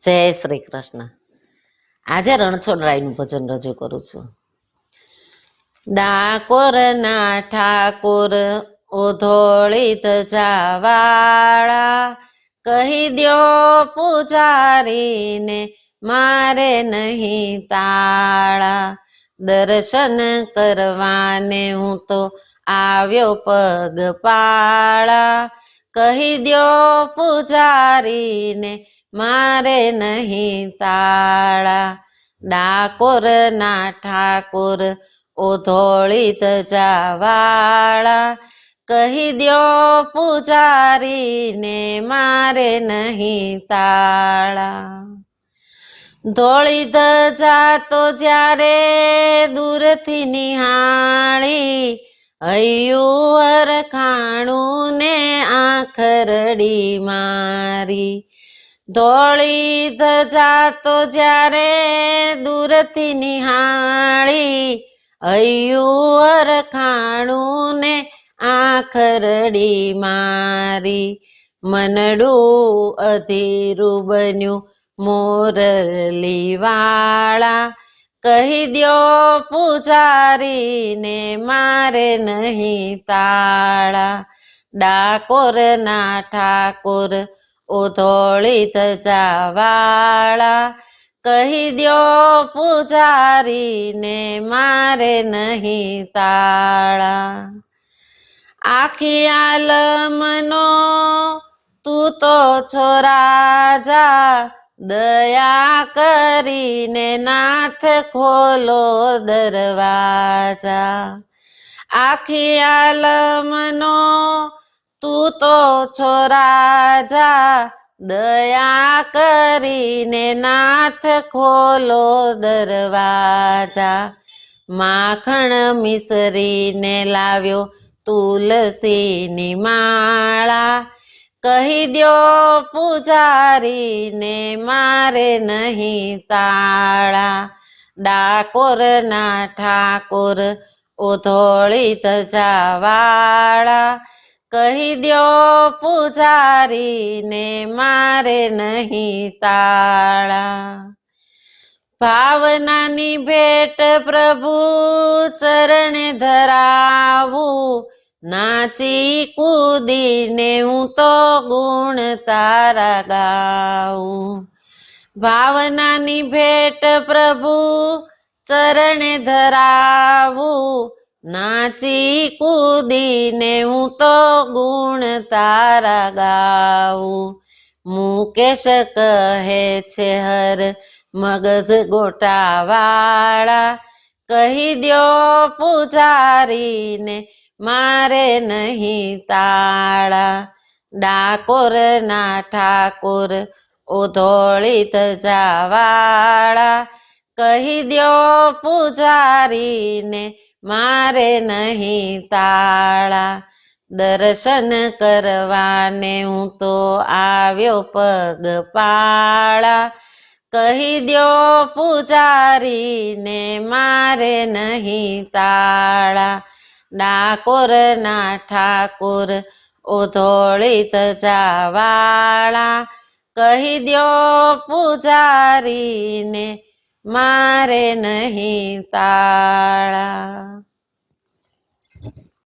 જય શ્રી કૃષ્ણ. આજે રણછોડરાયનું ભજન રજૂ કરું છું. ડાકોરના ઠાકોર ઓધોળી ધજાવાળા, કહી દ્યો પૂજારીને મારે નહીં તાળા. દર્શન કરવાને હું તો આવ્યો પગપાળા, કહી દ્યો પૂજારીને મારે નહીં તાળા. ડાકોરના ઠાકોર ઓધોળી ધજાવાળા, કહી દ્યો પૂજારીને મારે નહીં તાળા. ધોળી ધજા તો જ્યારે દૂરથી નિહાળી, હૈયું હરખાણું ને આંખરડી મારી. ધોળી ધજા તો જ્યારે દૂરથી નિહાળી, હૈયું હરખાણું ને આંખરડી મારી. મનડું અધીરું બન્યું મોરલી વાળા, કહી દ્યો પૂજારીને મારે નહીં તાળા. ડાકોરના ઠાકોર ઓધોળી ધજાવાળા, કહી દ્યો પૂજારીને મારે નહીં તાળા. આખી આલમનો તું તો છો રાજા, દયા કરીને નાથ ખોલો દરવાજા. આખી આલમનો તું તો છો રાજા, દયા કરીને નાથ ખોલો દરવાજા. માખણ મિસરીને લાવ્યો તુલસીની માળા, કહી દ્યો પૂજારીને મારે નહીં તાળા. ડાકોરના ઠાકોર ઓધોળી ધજાવાળા, કહી દ્યો પૂજારીને મારે નહીં તાળા. ભાવનાની ભેટ પ્રભુ ચરણે ધરાવું, નાચી કૂદીને હું તો ગુણ તારા ગાઉં. ભાવનાની ભેટ પ્રભુ ચરણે ધરાવું, નાચી કૂદીને હું તો ગુણ તારા ગાઉં. મુકેશ કહે છે હર મગજ ગોટાવાળા, કહી દ્યો પૂજારીને મારે નહીં તાળા. ડાકોરના ઠાકોર ઓધોળી ધજાવાળા, કહી દ્યો પૂજારીને મારે નહીં તાળા. દર્શન કરવાને હું તો આવ્યો પગપાળા, કહી દ્યો પૂજારીને મારે નહીં તાળા. ડાકોરના ઠાકોર ઓધોળી ધજાવાળા, કહી દ્યો પૂજારીને મારે નહીં તાળા.